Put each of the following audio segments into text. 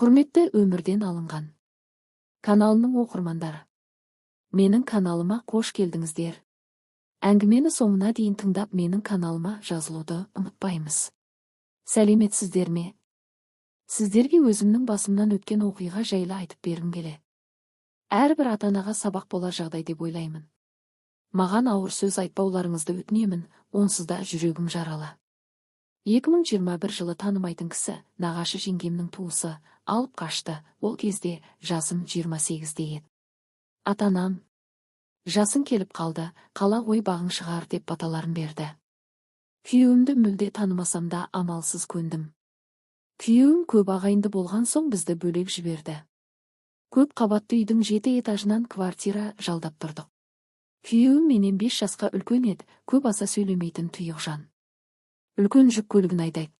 Құрметті өмірден алынған каналының оқырмандары, менің каналыма қош келдіңіздер. Әңгімені соңына дейін тыңдап, менің каналыма жазылуды ұмытпаймыз. Сәлеметсіздер ме? Сіздерге өзімнің басымнан өткен оқиға жайлы айтып бергім келеді. Әрбір ата-анаға сабақ болар жағдай деп ойлаймын. Маған ауыр сөз айтпауларыңызды өтінемін, онсыз да жүрегім жаралы. 2021 жылы танымайтын кісі, нағашы жеңгемнің туысы, алып қашты. Ол кезде жасым 28-де еді. Ата-анам, жасың келіп қалды, қала ғой бағың шығар деп баталарын берді. Күйеуімді мүлде танымасам да амалсыз көндім. Күйеуім көп ағайынды болған соң бізді бөлек жіберді. Көп қабатты үйдің 7 этажынан квартира жалдап тұрдық. Күйеуім менен 5 жасқа үлкен еді, көп аса сөйлемейтін тұйық жан. Үлкен жүк көлігін айдайды.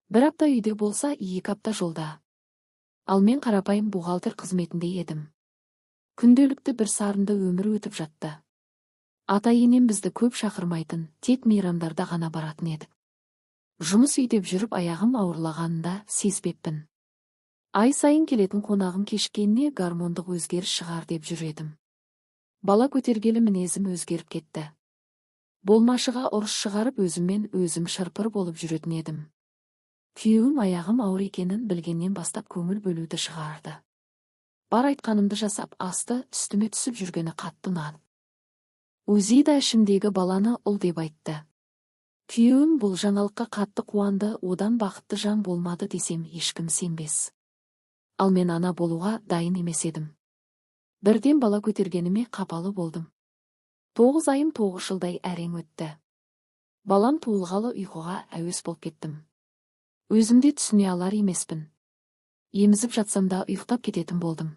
Бір апта үйде болса, 2 апта жолда. Ал мен қарапайым бухгалтер қызметінде едім. Күнделікті бір сарынды өмір өтіп жатты. Ата-енем бізді көп шақырмайтын, тек мейрамдарда ғана баратын едік. Жұмыс үйдеп жүріп аяғым ауырлағанында сезбеппін. Ай сайын келетін қонағым кешіккеніне гормондық өзгеріс шығар деп жүр едім. Бала көтергелі мінезім өзгеріп кетті. Болмашыға ұрыс шығарып өзіммен өзім шырпыр болып жүретін едім. Күйеуім аяғым ауыр екенін білгеннен бастап көңіл бөлуді шығарды. Бар айтқанымды жасап, асты үстіме түсіп жүргені қатты ұнады. Өзі да ішімдегі баланы ұл деп айтты. Күйеуім бұл жаңалыққа қатты қуанды, одан бақытты жан болмады десем ешкім сенбес. Ал мен ана болуға дайын емес едім. Бірден бала көтергеніме қапалы болдым. 9 айым 9 жылдай әрең өтті. Балам туылғалы ұйқыға әуес болып кеттім. Өзімде түсіне алар емеспін. Емізіп жатсам да ұйықтап кететін болдым.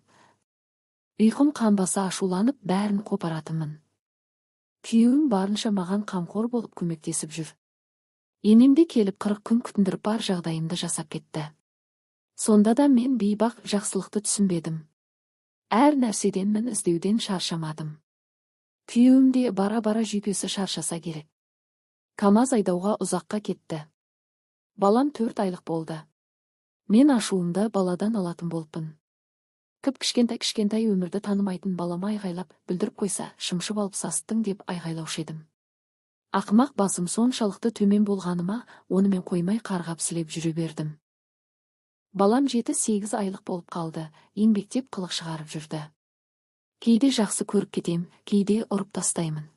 Ұйқым қанбаса ашуланып бәрін қопаратынмын. Күйеуім барынша маған қамқор болып көмектесіп жүр. Енемде келіп 40 күн күтіндіріп бар жағдайымды жасап кетті. Сонда да мен бейбақ жақсылықты түсінбедім. Әр нәрседен мен іздеуден шаршамадым. Күйеуімде бара-бара жүйкесі шаршаса керек. КамАЗ айдауға ұзаққа кетті. Балам 4 айлық болды. Мен ашуымды баладан алатын болыппын. Кішкентай өмірді танымайтын балама айғайлап бүлдіріп қойса, шымшып алып састың деп айғайлаушы едім. Ақымақ басым соншалықты төмен болғаныма, онымен қоймай қарғап-сілеп жүре бердім. Балам 7-8 айлық болып қалды, еңбектеп қылық шығарып жүрді. Кейде жақсы көріп кетем, кейде ұрып тастаймын.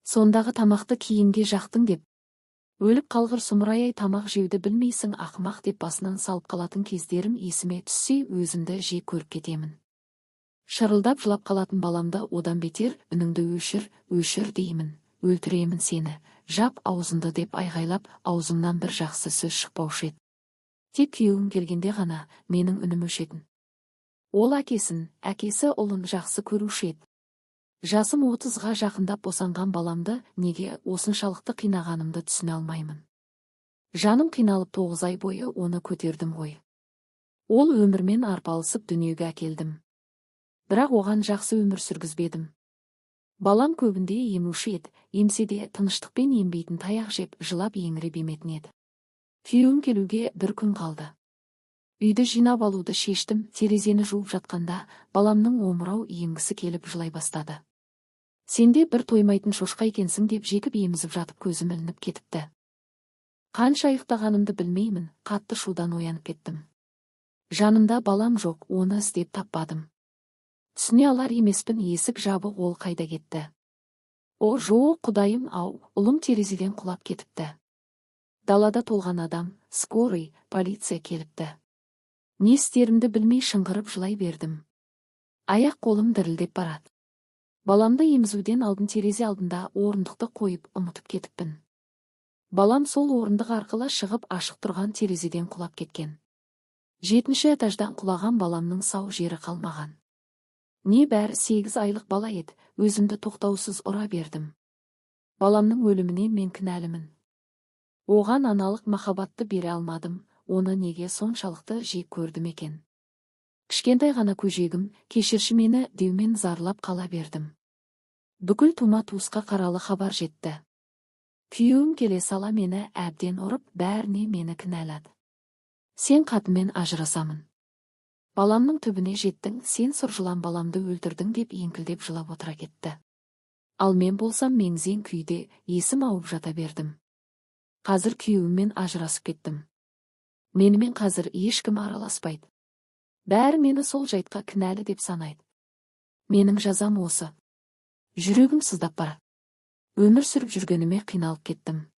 Сондағы тамақты кейінге жақтың деп, өліп қалғыр сұмырай тамақ жеуді білмейсің ақымақ деп басынан салып қалатын кездерім есіме түссе, өзімді жек көріп кетемін. Шырылдап жылап қалатын баламды одан бетер үніңді өшір деймін, өлтіремін сені, жап аузынды деп айғайлап, аузымнан бір жақсы сөз шықпаушы еді. Тек күйеуім келгенде ғана менің үнім өшетін. Ол әкесі ұлын жақсы көруші еді. Жасым 30-ға жақындап босанған баламды неге осыншалықты қинағанымды түсіне алмаймын. Жаным қиналып 9 ай бойы оны көтердім ғой. Ол өмірмен арпалысып дүниеге әкелдім. Бірақ оған жақсы өмір сүргізбедім. Балам көбінде емуші еді, емседе тыныштықпен ембейтін таяқ жеп жылап еңіреп еметін еді. Күйеуім келуге 1 күн қалды. Үйді жинап алуды шештім, терезені жуып жатқанда баламның омырау емгісі келіп жылай бастады. Сенде бір тоймайтын шошқа екенсің деп жекіп емізіп жатып көзім ілініп кетіпті. Қанша ұйықтағанымды білмеймін, қатты шудан оянып кеттім. Жанымда балам жоқ, оны іздеп таппадым. Түсіне алар емеспін, есік жабық, ол қайда кетті? О, жоқ құдайым ау, ұлым терезеден құлап кетіпті. Далада толған адам, скорый, полиция келіпті. Не істерімді білмей шыңғырып жылай бердім. Аяқ қолым дірілдеп барады. Баламды емізуден алдын терезе алдында орындықты қойып ұмытып кетіппін. Балам сол орындық арқылы шығып ашық тұрған терезеден құлап кеткен. 7-ші этаждан құлаған баламның сау жері қалмаған. Не бәрі 8 айлық бала еді, өзімді тоқтаусыз ұра бердім. Баламның өліміне мен кінәлімін. Оған аналық махаббатты бере алмадым, оны неге соншалықты жек көрдім екен. Кішкентай ғана көжегім, кешірші мені деумен зарлап қала бердім. Бүкіл тума-туысқа қаралы хабар жетті. Күйеуім келе сала мені әбден ұрып, бәріне мені кінәлады. Сен қатынмен ажырасамын. Баламның түбіне жеттің, сен сұр жылан баламды өлтірдің деп еңкілдеп жылап отыра кетті. Ал мен болсам меңзең күйде есім ауып жата бердім. Қазір күйеуіммен ажырасып кеттім. Менімен қазір ешкім араласпайды. Бәрі мені сол жайтқа кінәлі деп санайды. Менің жазам осы. Жүрегім сыздап барады. Өмір сүріп жүргеніме қиналып кеттім.